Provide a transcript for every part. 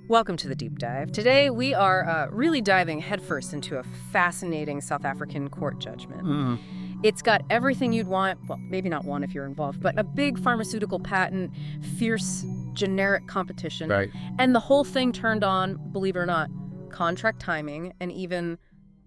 Welcome to the deep dive. Today we are really diving headfirst into a fascinating South African court judgment. It's got everything you'd want, well, maybe not one if you're involved, but a big pharmaceutical patent, fierce generic competition, Right. and the whole thing turned on, believe it or not, contract timing and even,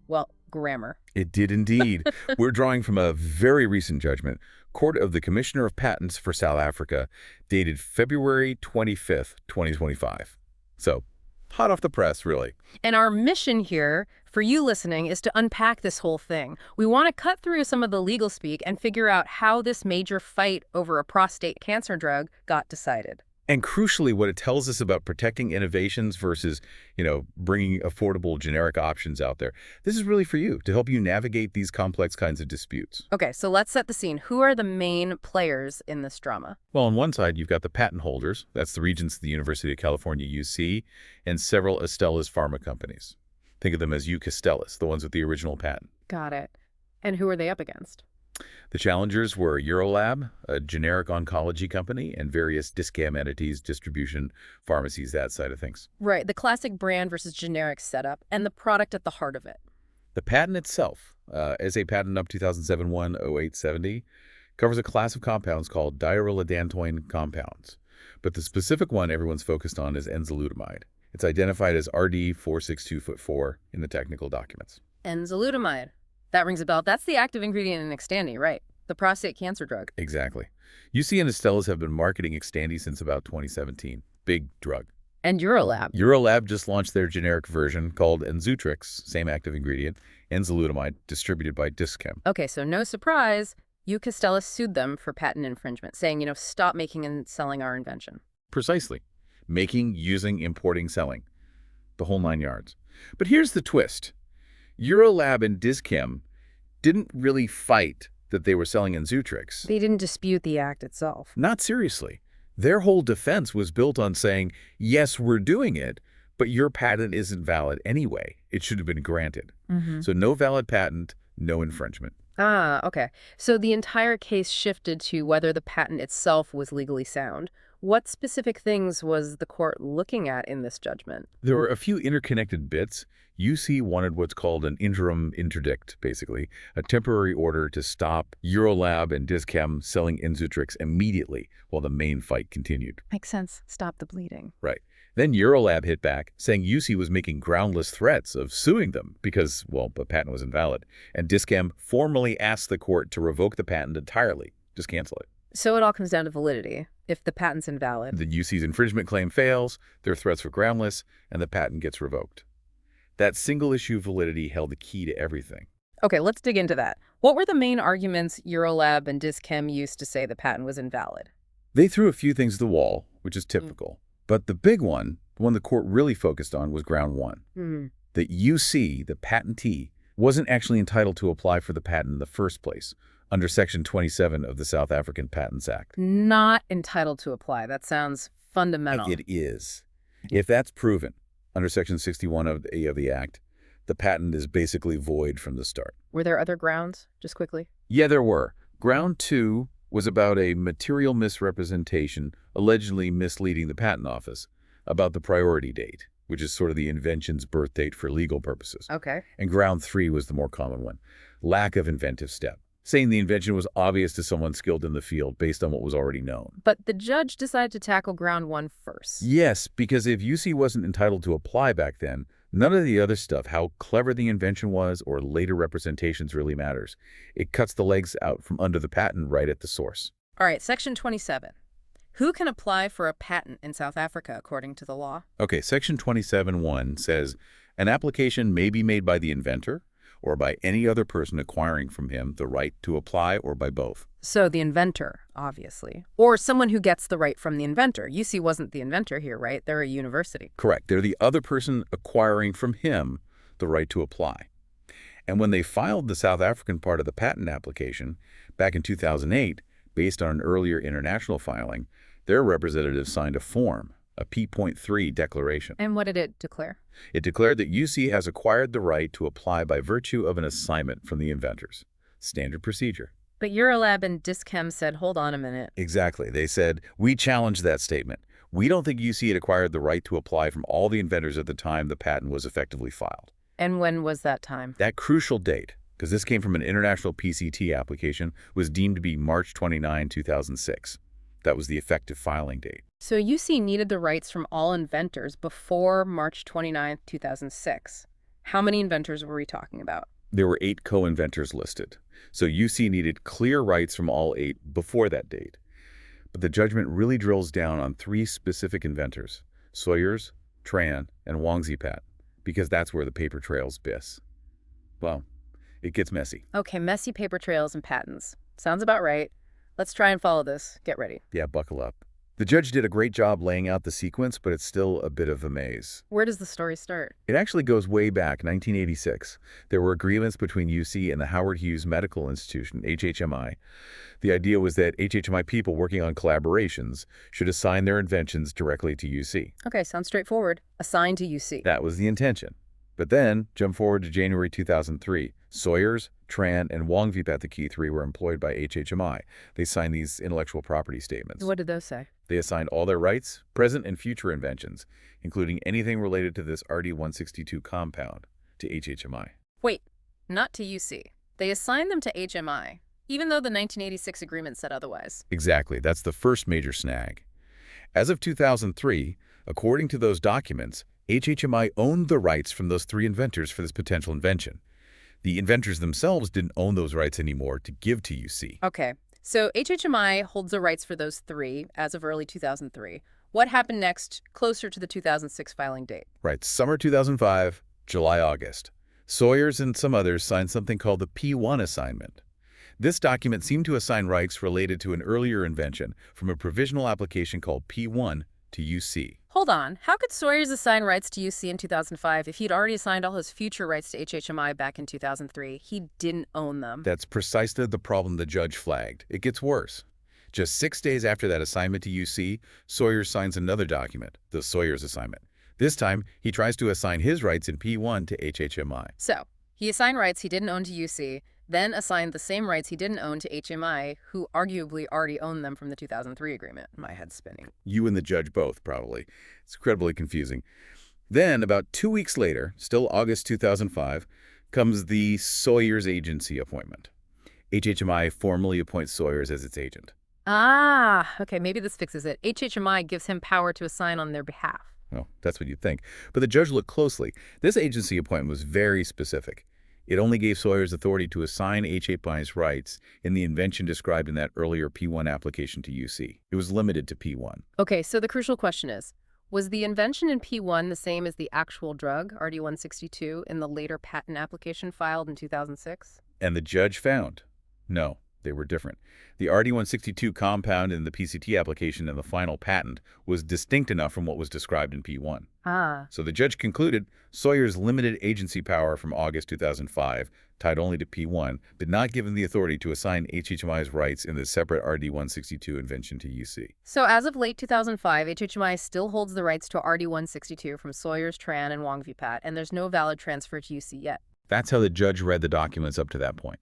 well, grammar. It did indeed. We're drawing from a very recent judgment, Court of the Commissioner of Patents for South Africa, dated February 25th, 2025. So, hot off the press, really. And our mission here, for you listening, is to unpack this whole thing. We want to cut through some of the legal speak and figure out how this major fight over a prostate cancer drug got decided. And crucially, what it tells us about protecting innovations versus, bringing affordable generic options out there. This is really for you, to help you navigate these complex kinds of disputes. Okay, so let's set the scene. Who are the main players in this drama? Well, on one side, you've got the patent holders. That's the Regents of the University of California, UC, and several Astellas Pharma companies. Think of them as Astellas, the ones with the original patent. Got it. And who are they up against? The challengers were Eurolab, a generic oncology company, and various Dis-Chem entities, distribution, pharmacies, that side of things. Right, the classic brand versus generic setup, and the product at the heart of it. The patent itself, SA patent up 2007-1-0870, covers a class of compounds called diaryllidantoin compounds. But the specific one everyone's focused on is enzalutamide. It's identified as RD462.4 in the technical documents. Enzalutamide. That rings a bell. That's the active ingredient in Xtandi, right? The prostate cancer drug. Exactly. UC and Astellas have been marketing Xtandi since about 2017. Big drug. And Eurolab. Eurolab just launched their generic version called Enzutrix, same active ingredient, enzalutamide, distributed by Dis-Chem. Okay, so no surprise, Astellas sued them for patent infringement, saying, stop making and selling our invention. Precisely. Making, using, importing, selling. The whole 9 yards. But here's the twist. Eurolab and Dis-Chem didn't really fight that they were selling Enzutrix. They didn't dispute the act itself. Not seriously. Their whole defense was built on saying, yes, we're doing it, but your patent isn't valid anyway. It should have been granted. So no valid patent, no infringement. Ah, okay. So the entire case shifted to whether the patent itself was legally sound. What specific things was the court looking at in this judgment? There were a few interconnected bits. UC wanted what's called an interim interdict, basically, a temporary order to stop Eurolab and Dis-Chem selling Enzutrix immediately while the main fight continued. Makes sense. Stop the bleeding. Right. Then Eurolab hit back, saying UC was making groundless threats of suing them because, well, the patent was invalid. And Dis-Chem formally asked the court to revoke the patent entirely. Just cancel it. So it all comes down to validity. If the patent's invalid. The UC's infringement claim fails, their threats were groundless, and the patent gets revoked. That single-issue validity held the key to everything. Okay, let's dig into that. What were the main arguments Eurolab and Dis-Chem used to say the patent was invalid? They threw a few things at the wall, which is typical. But the big one, the one the court really focused on, was ground one. That UC, the patentee, wasn't actually entitled to apply for the patent in the first place, under Section 27 of the South African Patents Act. Not entitled to apply. That sounds fundamental. It is. If that's proven, under Section 61 of the Act, the patent is basically void from the start. Were there other grounds, just quickly? Yeah, there were. Ground 2 was about a material misrepresentation, allegedly misleading the patent office, about the priority date, which is sort of the invention's birth date for legal purposes. Okay. And ground 3 was the more common one, lack of inventive step, saying the invention was obvious to someone skilled in the field based on what was already known. But the judge decided to tackle ground 1 first. Yes, because if UC wasn't entitled to apply back then, none of the other stuff, how clever the invention was or later representations, really matters. It cuts the legs out from under the patent right at the source. All right, Section 27. Who can apply for a patent in South Africa according to the law? Okay, Section 27(1) says, an application may be made by the inventor or by any other person acquiring from him the right to apply, or by both. So the inventor, obviously. Or someone who gets the right from the inventor. UC wasn't the inventor here, right? They're a university. Correct. They're the other person acquiring from him the right to apply. And when they filed the South African part of the patent application back in 2008, based on an earlier international filing, their representatives signed a form, a P.3 declaration. And what did it declare? It declared that UC has acquired the right to apply by virtue of an assignment from the inventors. Standard procedure. But Eurolab and Dis-Chem said, hold on a minute. Exactly. They said, we challenge that statement. We don't think UC had acquired the right to apply from all the inventors at the time the patent was effectively filed. And when was that time? That crucial date, because this came from an international PCT application, was deemed to be March 29, 2006. That was the effective filing date. So UC needed the rights from all inventors before March 29, 2006. How many inventors were we talking about? There were 8 co-inventors listed, so UC needed clear rights from all 8 before that date. But the judgment really drills down on 3 specific inventors, Sawyers, Tran, and Wangzipat, because that's where the paper trails BIS. Well, it gets messy. Okay, messy paper trails and patents. Sounds about right. Let's try and follow this. Get ready. Yeah, buckle up. The judge did a great job laying out the sequence, but it's still a bit of a maze. Where does the story start? It actually goes way back, 1986. There were agreements between UC and the Howard Hughes Medical Institution, HHMI. The idea was that HHMI people working on collaborations should assign their inventions directly to UC. Okay, sounds straightforward. Assign to UC. That was the intention. But then, jump forward to January 2003. Sawyers, Tran, and Wangzipat, the key 3, were employed by HHMI. They signed these intellectual property statements. What did those say? They assigned all their rights, present and future inventions, including anything related to this RD-162 compound, to HHMI. Wait, not to UC. They assigned them to HMI, even though the 1986 agreement said otherwise. Exactly. That's the first major snag. As of 2003, according to those documents, HHMI owned the rights from those 3 inventors for this potential invention. The inventors themselves didn't own those rights anymore to give to UC. Okay, so HHMI holds the rights for those 3 as of early 2003. What happened next, closer to the 2006 filing date? Right, summer 2005, July, August. Sawyers and some others signed something called the P1 assignment. This document seemed to assign rights related to an earlier invention from a provisional application called P1 to UC. Hold on. How could Sawyers assign rights to UC in 2005 if he'd already assigned all his future rights to HHMI back in 2003? He didn't own them. That's precisely the problem the judge flagged. It gets worse. Just 6 days after that assignment to UC, Sawyers signs another document, the Sawyers assignment. This time, he tries to assign his rights in P1 to HHMI. So, he assigned rights he didn't own to UC, then assigned the same rights he didn't own to HMI, who arguably already owned them from the 2003 agreement. My head's spinning. You and the judge both, probably. It's incredibly confusing. Then, about 2 weeks later, still August 2005, comes the Sawyers agency appointment. HHMI formally appoints Sawyers as its agent. Ah, okay, maybe this fixes it. HHMI gives him power to assign on their behalf. Well, that's what you'd think. But the judge looked closely. This agency appointment was very specific. It only gave Sawyers authority to assign HHMI's rights in the invention described in that earlier P1 application to UC. It was limited to P1. Okay, so the crucial question is, was the invention in P1 the same as the actual drug, RD-162, in the later patent application filed in 2006? And the judge found, no, they were different. The RD-162 compound in the PCT application and the final patent was distinct enough from what was described in P1. Ah. So the judge concluded Sawyers' limited agency power from August 2005, tied only to P1, did not give him the authority to assign HHMI's rights in the separate RD-162 invention to UC. So as of late 2005, HHMI still holds the rights to RD-162 from Sawyers, Tran, and Wangzipat, and there's no valid transfer to UC yet. That's how the judge read the documents up to that point.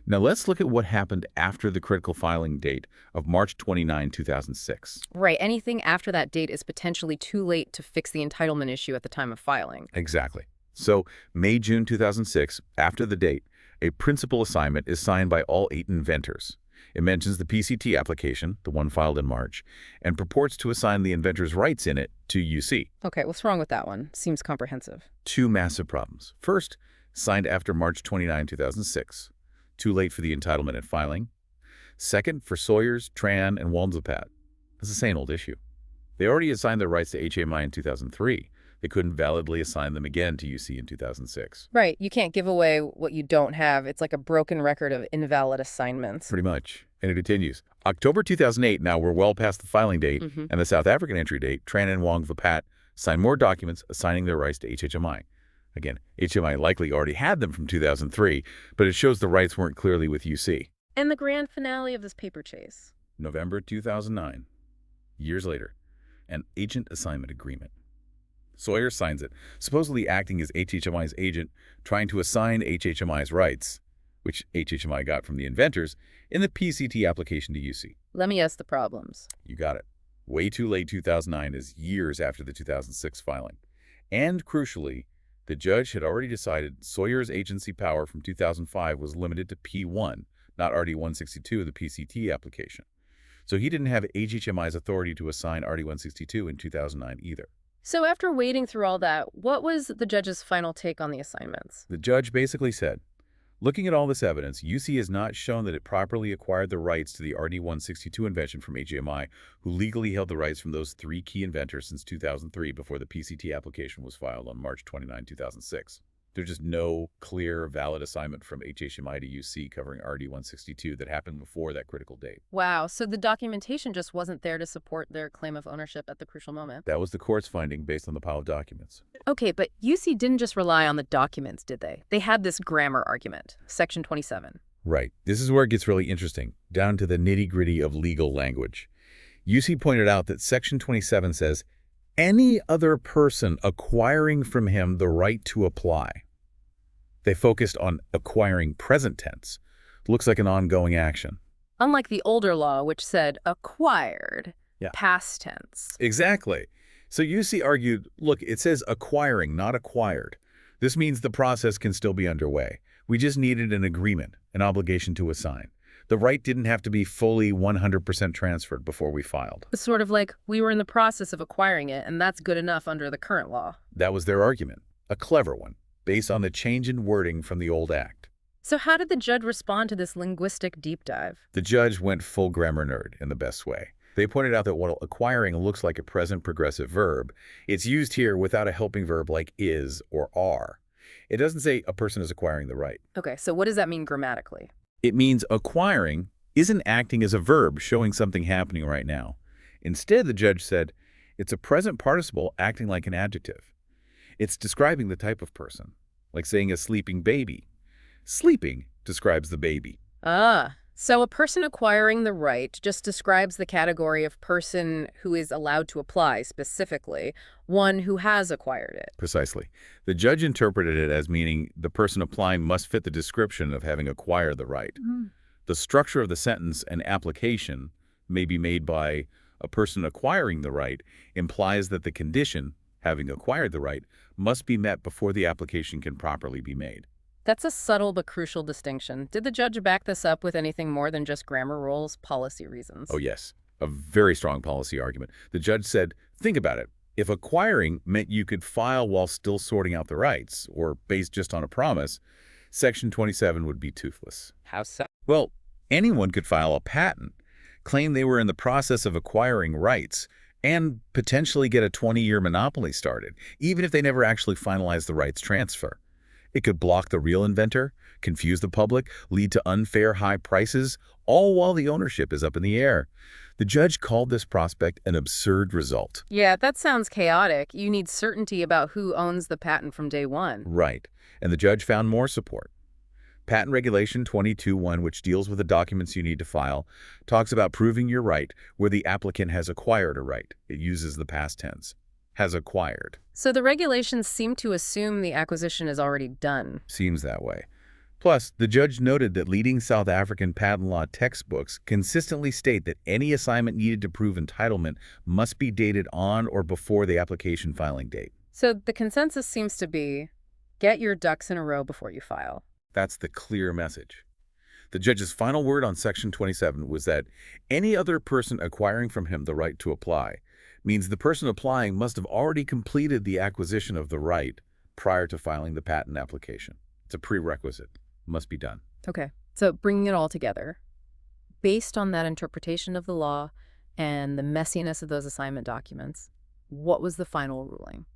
Now let's look at what happened after the critical filing date of March 29, 2006. Right. Anything after that date is potentially too late to fix the entitlement issue at the time of filing. Exactly. So May-June 2006, after the date, a principal assignment is signed by all 8 inventors. It mentions the PCT application, the one filed in March, and purports to assign the inventors' rights in it to UC. Okay, what's wrong with that one? Seems comprehensive. 2 massive problems. First, signed after March 29, 2006. Too late for the entitlement and filing. Second, for Sawyers, Tran, and Wangzipat. It's the same old issue. They already assigned their rights to HMI in 2003. They couldn't validly assign them again to UC in 2006. Right. You can't give away what you don't have. It's like a broken record of invalid assignments. Pretty much. And it continues. October 2008, now we're well past the filing date, and the South African entry date, Tran and Wangzipat signed more documents assigning their rights to HHMI. Again, HMI likely already had them from 2003, but it shows the rights weren't clearly with UC. And the grand finale of this paper chase. November 2009. Years later, an agent assignment agreement. Sawyers signs it, supposedly acting as HHMI's agent, trying to assign HHMI's rights, which HHMI got from the inventors, in the PCT application to UC. Let me ask the problems. You got it. Way too late 2009 is years after the 2006 filing. And crucially, the judge had already decided Sawyer's agency power from 2005 was limited to P1, not RD-162 of the PCT application. So he didn't have HHMI's authority to assign RD-162 in 2009 either. So after wading through all that, what was the judge's final take on the assignments? The judge basically said, looking at all this evidence, UC has not shown that it properly acquired the rights to the RD-162 invention from HHMI, who legally held the rights from those 3 key inventors since 2003 before the PCT application was filed on March 29, 2006. There's just no clear, valid assignment from HHMI to UC covering RD-162 that happened before that critical date. Wow, so the documentation just wasn't there to support their claim of ownership at the crucial moment. That was the court's finding based on the pile of documents. Okay, but UC didn't just rely on the documents, did they? They had this grammar argument, Section 27. Right. This is where it gets really interesting, down to the nitty-gritty of legal language. UC pointed out that Section 27 says, any other person acquiring from him the right to apply. They focused on acquiring present tense. Looks like an ongoing action. Unlike the older law, which said acquired, Yeah. past tense. Exactly. So UC argued, look, it says acquiring, not acquired. This means the process can still be underway. We just needed an agreement, an obligation to assign. The right didn't have to be fully 100% transferred before we filed. It's sort of like we were in the process of acquiring it, and that's good enough under the current law. That was their argument, a clever one, based on the change in wording from the old act. So how did the judge respond to this linguistic deep dive? The judge went full grammar nerd in the best way. They pointed out that while acquiring looks like a present progressive verb, it's used here without a helping verb like is or are. It doesn't say a person is acquiring the right. Okay, so what does that mean grammatically? It means acquiring isn't acting as a verb showing something happening right now. Instead, the judge said, it's a present participle acting like an adjective. It's describing the type of person, like saying a sleeping baby. Sleeping describes the baby. Ah, so a person acquiring the right just describes the category of person who is allowed to apply, specifically, one who has acquired it. Precisely. The judge interpreted it as meaning the person applying must fit the description of having acquired the right. The structure of the sentence and application may be made by a person acquiring the right implies that the condition, having acquired the right, must be met before the application can properly be made. That's a subtle but crucial distinction. Did the judge back this up with anything more than just grammar rules, policy reasons? Oh, yes. A very strong policy argument. The judge said, think about it. If acquiring meant you could file while still sorting out the rights, or based just on a promise, Section 27 would be toothless. How so? Well, anyone could file a patent, claim they were in the process of acquiring rights, and potentially get a 20-year monopoly started, even if they never actually finalized the rights transfer. It could block the real inventor, confuse the public, lead to unfair high prices, all while the ownership is up in the air. The judge called this prospect an absurd result. Yeah, that sounds chaotic. You need certainty about who owns the patent from day one. Right. And the judge found more support. Patent Regulation 22.1, which deals with the documents you need to file, talks about proving your right where the applicant has acquired a right. It uses the past tense. Has acquired. So the regulations seem to assume the acquisition is already done. Seems that way. Plus, the judge noted that leading South African patent law textbooks consistently state that any assignment needed to prove entitlement must be dated on or before the application filing date. So the consensus seems to be, get your ducks in a row before you file. That's the clear message. The judge's final word on Section 27 was that any other person acquiring from him the right to apply means the person applying must have already completed the acquisition of the right prior to filing the patent application. It's a prerequisite. Must be done. Okay, so bringing it all together, based on that interpretation of the law and the messiness of those assignment documents, what was the final ruling?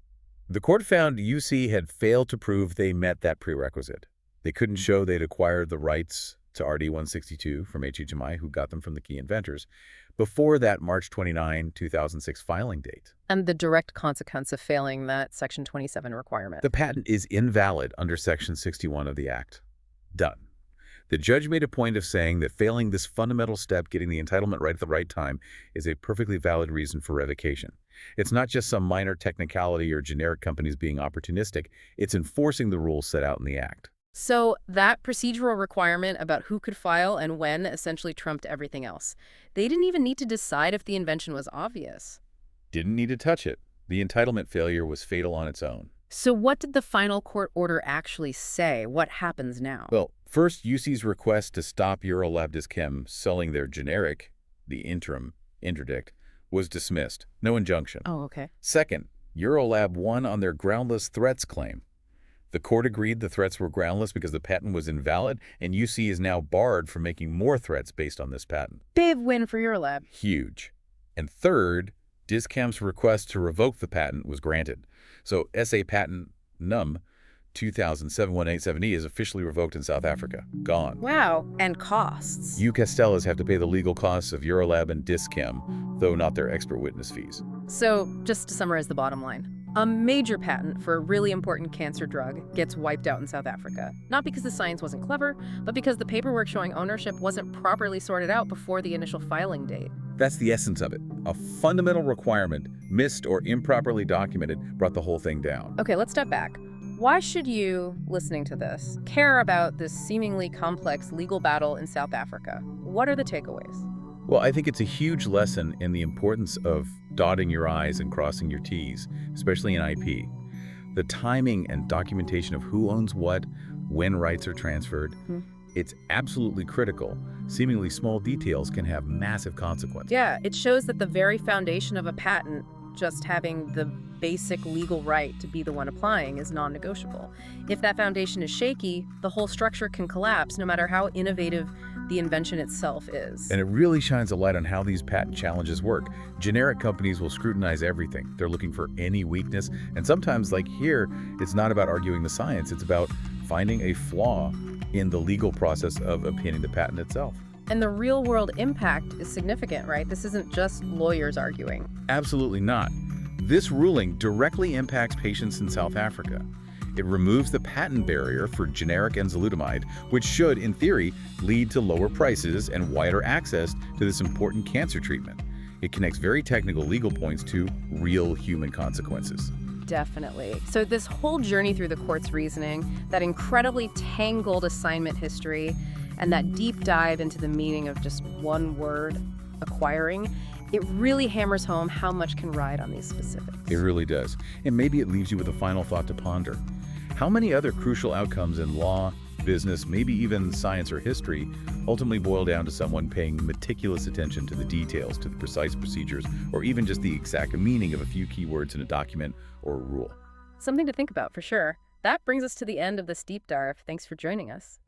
The court found UC had failed to prove they met that prerequisite. They couldn't show they'd acquired the rights to RD-162 from HHMI, who got them from the key inventors, before that March 29, 2006 filing date. And the direct consequence of failing that Section 27 requirement. The patent is invalid under Section 61 of the Act. Done. The judge made a point of saying that failing this fundamental step, getting the entitlement right at the right time, is a perfectly valid reason for revocation. It's not just some minor technicality or generic companies being opportunistic. It's enforcing the rules set out in the Act. So that procedural requirement about who could file and when essentially trumped everything else. They didn't even need to decide if the invention was obvious. Didn't need to touch it. The entitlement failure was fatal on its own. So what did the final court order actually say? What happens now? Well, first, UC's request to stop Eurolab Dis-Chem selling their generic, the interim, interdict, was dismissed. No injunction. Oh, okay. Second, Eurolab won on their groundless threats claim. The court agreed the threats were groundless because the patent was invalid, and UC is now barred from making more threats based on this patent. Big win for Eurolab. Huge. And third, Dis-Chem's request to revoke the patent was granted. So SA patent num 2007-187E is officially revoked in South Africa. Gone. Wow. And costs. You Astellas have to pay the legal costs of Eurolab and Dis-Chem, though not their expert witness fees. So just to summarize the bottom line. A major patent for a really important cancer drug gets wiped out in South Africa. Not because the science wasn't clever, but because the paperwork showing ownership wasn't properly sorted out before the initial filing date. That's the essence of it. A fundamental requirement, missed or improperly documented, brought the whole thing down. Okay, let's step back. Why should you, listening to this, care about this seemingly complex legal battle in South Africa? What are the takeaways? Well, I think it's a huge lesson in the importance of dotting your I's and crossing your T's, especially in IP. The timing and documentation of who owns what, when rights are transferred, it's absolutely critical. Seemingly small details can have massive consequences. Yeah, it shows that the very foundation of a patent, just having the basic legal right to be the one applying, is non-negotiable. If that foundation is shaky, the whole structure can collapse no matter how innovative the invention itself is. And it really shines a light on how these patent challenges work. Generic companies will scrutinize everything. They're looking for any weakness. And sometimes, like here, it's not about arguing the science. It's about finding a flaw in the legal process of obtaining the patent itself. And the real-world impact is significant, right? This isn't just lawyers arguing. Absolutely not. This ruling directly impacts patients in South Africa. It removes the patent barrier for generic enzalutamide, which should, in theory, lead to lower prices and wider access to this important cancer treatment. It connects very technical legal points to real human consequences. Definitely. So this whole journey through the court's reasoning, that incredibly tangled assignment history, and that deep dive into the meaning of just one word, acquiring, it really hammers home how much can ride on these specifics. It really does. And maybe it leaves you with a final thought to ponder. How many other crucial outcomes in law, business, maybe even science or history, ultimately boil down to someone paying meticulous attention to the details, to the precise procedures, or even just the exact meaning of a few keywords in a document or a rule? Something to think about for sure. That brings us to the end of this deep dive. Thanks for joining us.